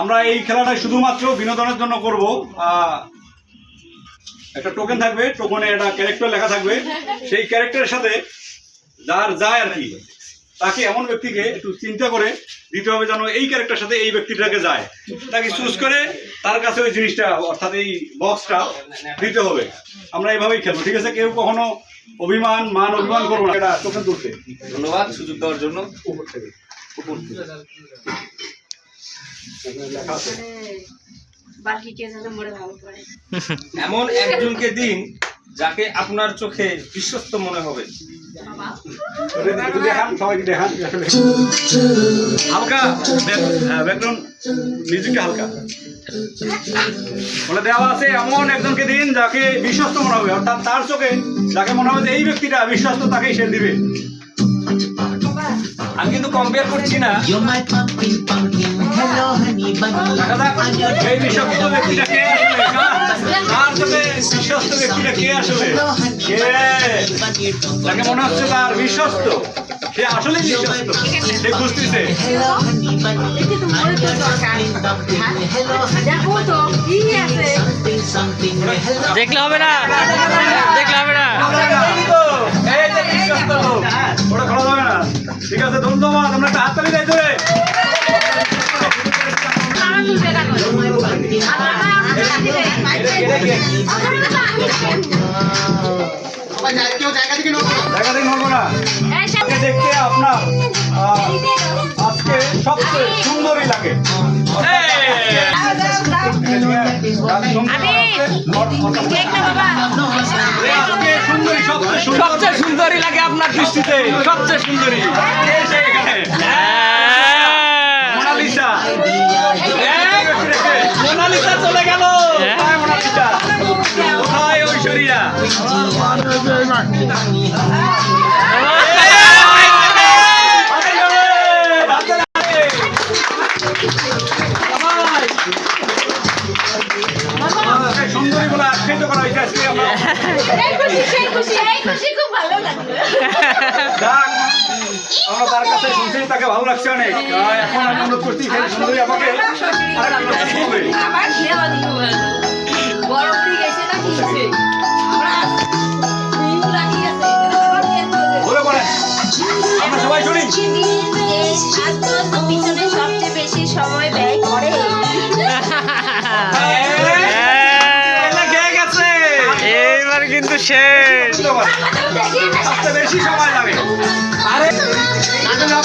আমরা এই খেলাটা শুধুমাত্র বিনোদনের জন্য করব। একটা টোকেন থাকবে, টোকেনে একটা ক্যারেক্টার লেখা থাকবে, সেই ক্যারেক্টারের সাথে যার যায় আর কি, তাকে এমন ব্যক্তিকে একটু চিন্তা করে দিতে হবে যেন এই ক্যারেক্টারের সাথে এই ব্যক্তিটাকে যায়, তাকে চুজ করে তার কাছে ওই জিনিসটা অর্থাৎ এই বক্সটা দিতে হবে। আমরা এইভাবেই খেলবো, ঠিক আছে? কেউ কখনো অভিমান করবো না। এটা টোকেন তুলতে ধন্যবাদ সুযোগ দেওয়ার জন্য। উপর থেকে এমন একজনকে দিন যাকে আপনার চোখে বিশ্বস্ত মনে হবে। হালকা ব্যাকগ্রাউন্ড মিউজিকটা হালকা বলে দেওয়া আছে। এমন একজনকে দিন যাকে বিশ্বস্ত মনে হবে, অর্থাৎ তার চোখে যাকে মনে হবে যে এই ব্যক্তিটা বিশ্বস্ত, তাকেই সে দিবে। আমি কিন্তু কম্পেয়ার করছি না। এই বিশ্বস্ত ব্যক্তিটা কে আসলে, তার চোখে বিশ্বস্ত ব্যক্তিটা কে আসলে, যাকে মনে হচ্ছে তার বিশ্বস্ত, সে আসলে বিশ্বস্ত, সে খুঁজতেছে। দেখলে হবে না, দেখলে হবে না, ওটা খোলা যাবে না। ঠিক আছে, ধন্যবাদ। আমরা একটা হাততালি দিই ধরে। জায়গা থেকে নড়বো না। দেখতে আপনার আজকে সবচেয়ে সুন্দরী লাগে, সবচেয়ে সুন্দরী লাগে আপনার দৃষ্টিতে, সবচেয়ে সুন্দরী মোনালিসা। মোনালিসা চলে গেল, মোনালিসা কোথায়? ঐশ্বরিয়া। সুন্দরী বলে আখ্যায়িত করা হয়েছে আজকে। আমরা তার কাছে শুনছি, তাকে ভালো লাগছে অনেক। এখন আমি অনুরোধ করছি সেই সুন্দরী আমাকে বলে বলেন, আমরা সবাই শুনি। পিছনে সবচেয়ে বেশি সময় ব্যয় করে এইবার কিন্তু শেষ। সবচেয়ে বেশি সময় লাগে, আরে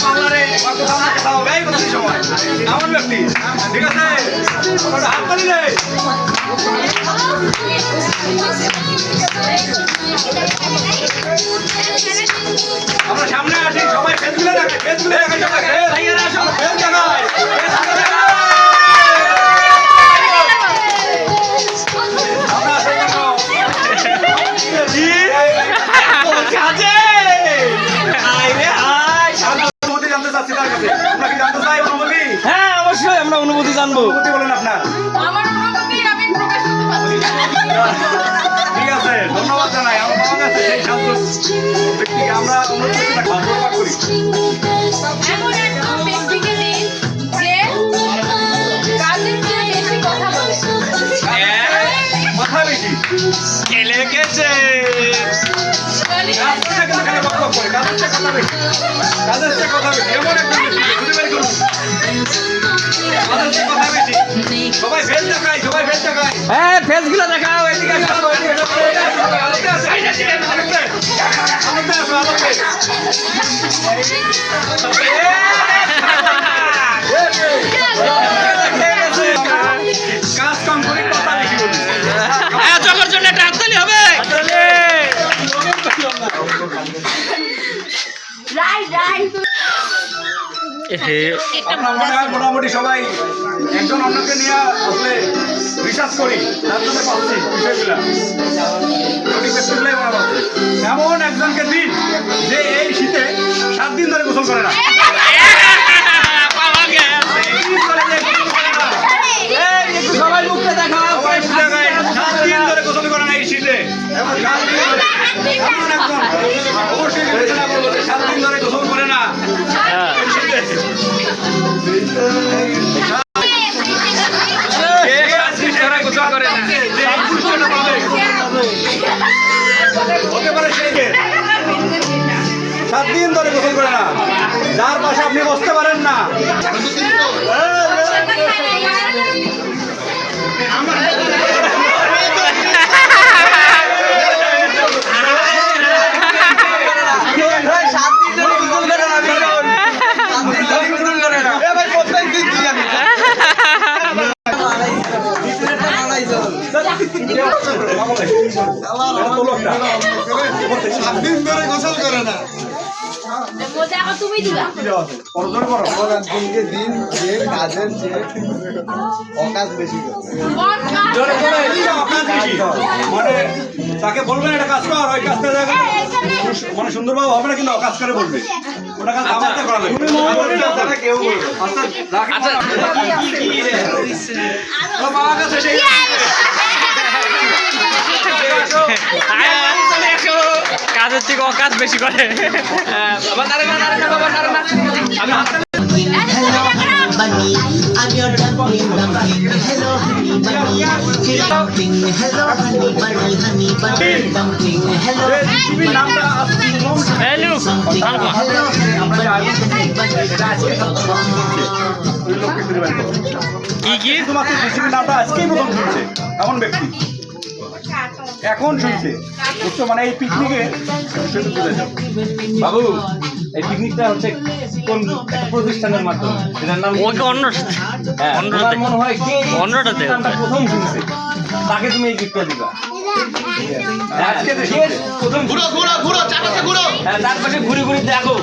পার্লারে কোথাও ব্যয় বেশি সময় এমন ব্যক্তি। ঠিক আছে, হাততালি দেয়। আমরা সামনে আসি, সবাই ফেসগুলো দেখে, ফেসগুলো দেখে হ্যাঁ অবশ্যই আমরা অনুভূতি জানবো। বলেন আপনার। ঠিক আছে, ধন্যবাদ জানাই। আমার পাওয়া গেছে সেই শান্ত ব্যক্তিকে। আমরা অনুরোধ করছি না, ধন্যবাদ করি। কথা বেশি কেলে গেছে, সবাই ফেস দেখায়, সবাই ফেস দেখায়। হ্যাঁ ফেস গুলো দেখাও, এদিকে কাজ কাম করে কথা বেশি বলি। চকর জন্য একটা হাততালি হবে। মোটামুটি সবাই একজন অন্যকে নিয়ে আসলে রিসার্চ করি, তার জন্য পাচ্ছি বিষয়গুলা। এমন একজনকে দিন যে এই শীতে 7 দিন ধরে গোসল করে না। সবাই মুখটা দেখাও, 7 দিন ধরে গোসল করে না এই শীতে। অবশ্যই 7 দিন ধরে গোসল করে না এই শীতে। ধরে গোসল করে না, যার পাশে আপনি বসতে পারেন না। তুমি দিবা দিন যে কাজের যে অকাজ বেশি মানে তাকে বলবেন একটা কাজ কর, ওই কাজটা মানে সুন্দরভাবে হবে না, কিন্তু অকাজ করে বলবে ওটা কাজ আমারটা করা লাগবে। কেউ আচ্ছা বাবা কাছে সেই কাজের থেকে অকাজ বেশি করে। Bunny, I'm your dumpling, dumpling. Hello, honey bunny. Dumpling, hello, honey bunny, honey bunny. Dumpling, hello, পৃথিবীর নামটা hello dumpling. Hello, honey bunny, কি কি শুধুমাত্র পৃথিবীর নামটা আজকেই প্রথম শুনছে এমন ব্যক্তি, এখন শুনছে, বুঝছো? মানে এই পিকনিকে বাবু, এই পিকনিকটা হচ্ছে কোন একটা প্রতিষ্ঠানের মাধ্যমে, যেটার নাম ওকে অন্য হ্যাঁ, অন্যটাতে তোমার মনে হয় কে এই অন্যটাতে নামটা প্রথম শুনছে, তাকে তুমি এই গিফটটা দিবা। আজকে যে কে প্রথম ঘুরো ঘুরো ঘুরো চাকাতে ঘুরো, হ্যাঁ, তার পাশে ঘুরে ঘুরে দেখো।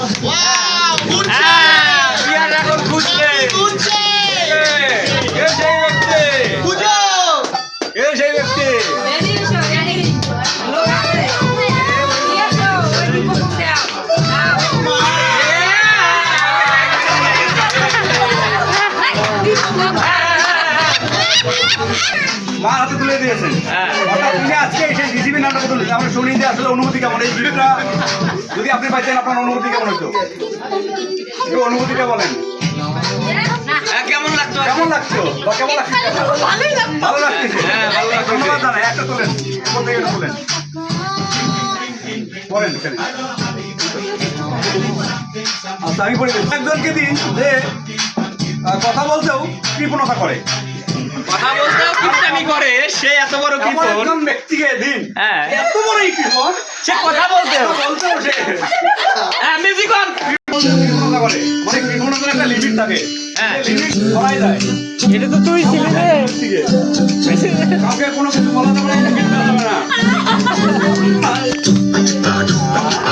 হ্যাঁ, পিয়ার এখন ঘুরছে কে সেই ব্যক্তি, কে সেই ব্যক্তি মার হাতে তুলে দিয়েছেন। অর্থাৎ তিনি আজকে সেই বিসিবি নামটা তুলে আমরা শুনি যে আসলে অনুভূতি কেমন, এই গিফটটা যদি আপনি পাইতেন আপনার অনুভূতি কেমন হতো, একটু অনুভূতিটা বলেন। কেমন লাগতো? কেমন লাগতো বা কেমন লাগছে? ভালো লাগতেছে। ধন্যবাদ জানাই। একটা তোলেন, কোন থেকে তোলেন, পড়েন এখানে। আচ্ছা আমি পড়ি। একজনকে দিন যে কথা বলতেও কৃপণতা করে, কথা বলতেও কিপটামি করে, সে এত বড় এমন কৃপণ। একজন ব্যক্তিকে দিন হ্যাঁ। এত বড়ই কৃপণ, সে কথা বলতেও বলতেও সে হ্যাঁ, মিউজিক অন। কৃপণতা করে। মানে কৃপণতার একটা লিমিট থাকে, হ্যাঁ। লিমিট করাই যায়। এটা তো তুই ছিলি রে। কাউকে কোনো কিছু বলা যাবে না, কিনতে যাবে না।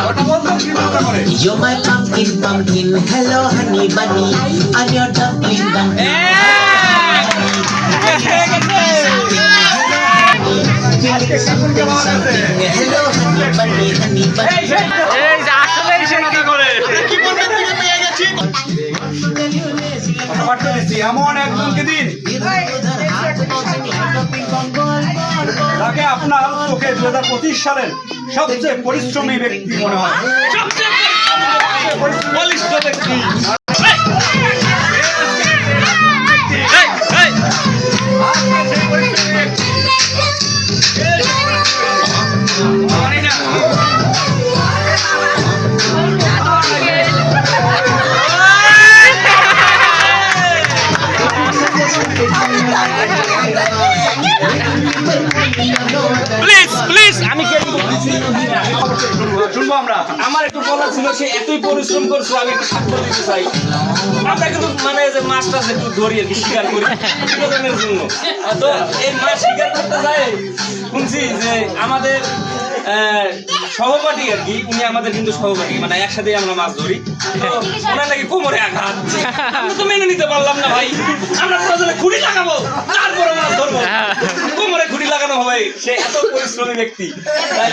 ওটা বলতেও কৃপণতা করে। You're my pumpkin, pumpkin. Hello, honey bunny. I'm your dumpling, dumpling. আজকে কৃপণকে পাওয়া গেছে। Hello, honey bunny, honey bunny. এই যে আসলেই সে কি করে। কথাবার্তা দিচ্ছি, এমন একজনকে দিন যাকে আপনার চোখে 2025 সালের সবচেয়ে পরিশ্রমী ব্যক্তি মনে হয়। বলিষ্ঠ ব্যক্তি। প্লিজ প্লিজ আমি কে শুনবো আমরা। আমার একটু বলা ছিল, সে এতই পরিশ্রম করছে, আমি একটু স্বাক্ষর দিতে চাই। আমরা কিন্তু মানে যে মাছটা একটু ধরি আর কি, শিকার করি বিনোদনের জন্য। তো এই মাছ শিকার করতে যায় শুনছি যে আমাদের সহপাঠী আর কি, উনি আমাদের কিন্তু সহপাঠী, মানে একসাথে আমরা মাছ ধরি। তো ওনার নাকি কোমরে আঘাত, আমরা তো মেনে নিতে পারলাম না ভাই। আমরা প্রয়োজনে খুঁড়ি লাগাবো, তারপরে মাছ ধরবো। কোমরে খুঁড়ি লাগানো হবে, সে এত পরিশ্রমী ব্যক্তি। তাই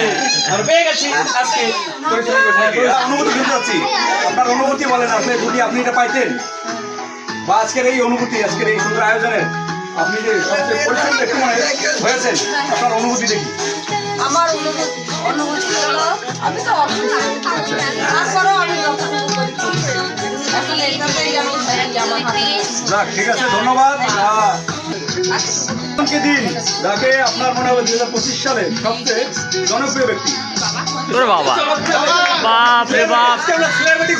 আমরা পেয়ে গেছি আজকে পরিশ্রমী ব্যক্তি। অনুভূতি শুনতে চাচ্ছি, আপনার অনুভূতি বলেন। আসলে যদি আপনি এটা পাইতেন, বা আজকের এই অনুভূতি, আজকের এই সুন্দর আয়োজনের আপনি যে সবচেয়ে পরিশ্রমী ব্যক্তি মনে হয়েছেন, আপনার অনুভূতি দেখি। আমার অনুভূতি হলো আমি তো অসুস্থ, তারপরেও আমি যতটুকু করছি আসলে এটাতেই আমি আমার হাতে। যাক, ঠিক আছে, ধন্যবাদ। দিন যাকে আপনার মনে হবে 2025 সালে সবচেয়ে জনপ্রিয় ব্যক্তি, তোর বাবা বাপ রে বাপ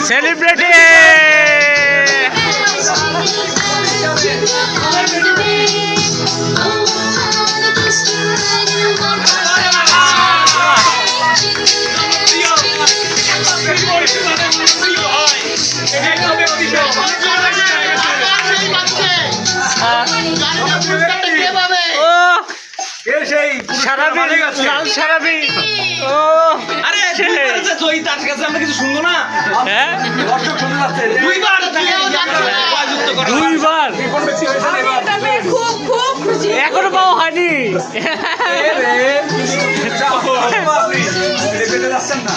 সেলিব্রিটি ও সেই সারাবি লাল সারাবি ও আরে দুইবার যে জয়ী তার কাছে আমরা কিছু শুনবো না হ্যাঁ দর্শক শুনতে যাচ্ছে যে দুইবার তাকে জয়যুক্ত করা দুইবার কোন ব্যক্তি হয়েছেন আমি এবার এটা পেয়ে খুব খুব খুশি। এখনো পাওয়া হয়নি আপনি পেতে যাচ্ছেন না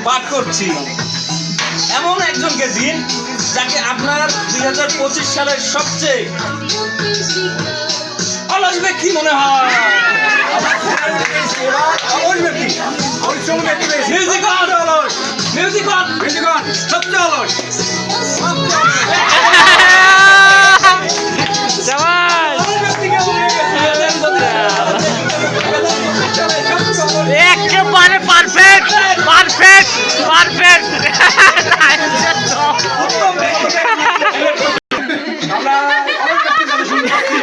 পাঠ করছি এমন একজনকে দিন যাকে আপনার 2025 সালের সবচেয়ে অলস ব্যক্তি মনে হয় অলস ব্যক্তি পরিশ্রম ব্যক্তি পেয়েছে। মিউজিক অন অলস মিউজিক অন মিউজিকন সবচেয়ে অলস জামাল একেবারে পারফেক্ট পারফেক্ট পারফেক্ট আমরা অলস ব্যক্তির কথা শুনতে পাচ্ছি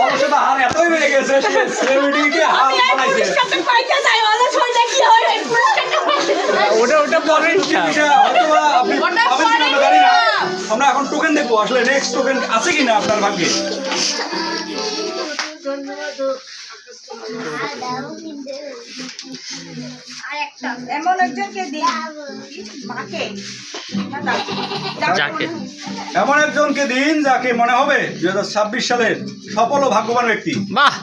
অলসতা হার এতই বেড়ে গেছে সে সেলিব্রিটিকে হার আমি এই বানাইছে পুরস্কারটা পাইতে চাই, অলস হইলে কি হয়, এই পুরস্কারটা পাইতে চাই। ওটা পরে বিষয় হয়তোবা আপনি ওটা পাবেন কিনা আমরা পরে জানি না। না। আমরা এখন টোকেন দেখবো আসলে নেক্সট টোকেন আছে কিনা আপনার ভাগ্যে এমন একজনকে দিন মাকে না যাকে এমন একজনকে দিন যাকে মনে হবে 2026 সালের সফল ও ভাগ্যবান ব্যক্তি বাহ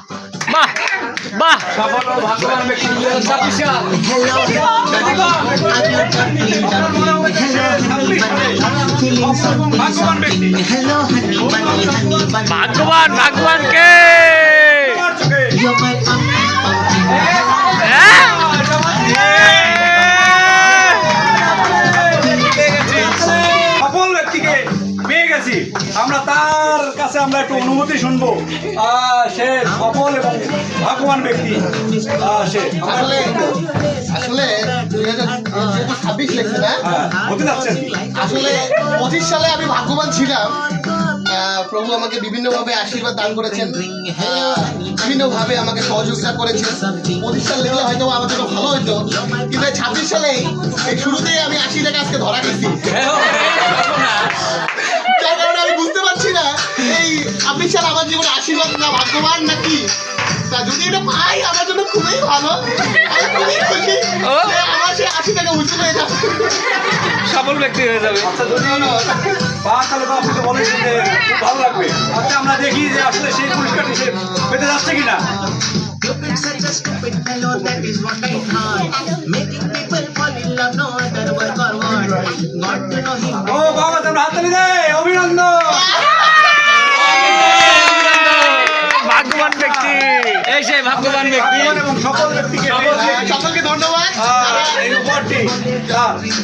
বাহ বাহ সফল ও ভাগ্যবান ব্যক্তি 2026 সাল Hello, I'm your dumpling, dumpling. Hello, honey bunny, I'm feeling something, something. Hello, honey bunny, honey bunny. ভাগ্যবান ভাগ্যবান কে আমার চোখে You're my pumpkin, pumpkin. হ্যাঁ? সফল ব্যক্তিকে পেয়ে গেছি আমরা তার কাছে আমরা একটু অনুমতি শুনবো সে সফল এবং ভাগ্যবান ব্যক্তি সে আসলে আসলে 2026 লেখছে না হতে যাচ্ছেন আসলে 25 সালে আমি ভাগ্যবান ছিলাম প্রভু আমাকে বিভিন্নভাবে আশীর্বাদ দান করেছেন বিভিন্নভাবে আমাকে সহযোগিতা করেছেন 25 সাল লিখলে হয়তো আমার জন্য ভালো হতো কিন্তু 26 সালে এই শুরুতেই আমি 80 টাকা আজকে ধরা গেছি যার কারণে আমি বুঝতে পারছি না এই 26 সাল আমার জীবনে আশীর্বাদ না ভাগ্যবান নাকি তা যদি এটা পাই আমার জন্য খুবই ভালো আমি খুবই খুশি যে আমার সেই 80 টাকা উঠে হয়ে যাবে সফল ব্যক্তি হয়ে যাবে আচ্ছা যদি বা তাহলে তো আপনি তো বলেছেন যে খুব ভালো লাগবে আচ্ছা আমরা দেখি যে আসলে সেই পুরস্কারটি সে পেতে যাচ্ছে কিনা Stupid, such a stupid fellow, that is what I heard. Making people fall in love, no other word or word. Got to know him. ও বাবা তোমরা হাততালি দে অভিনন্দন ভাগ্যবান ব্যক্তি এই সেই ভাগ্যবান ব্যক্তি ভাগ্যবান এবং সফল ব্যক্তিকে সকলকে ধন্যবাদ এই উপহারটি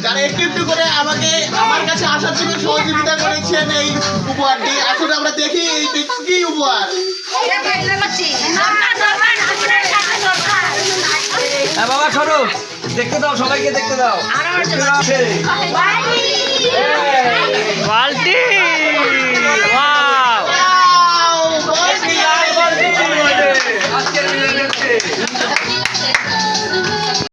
যারা একটু একটু করে আমাকে আমার কাছে আসার জন্য সহযোগিতা করেছেন এই উপহারটি আসলে আমরা দেখি এই কি উপহার হ্যাঁ বাবা সরো দেখতে দাও সবাইকে দেখতে দাও বালতি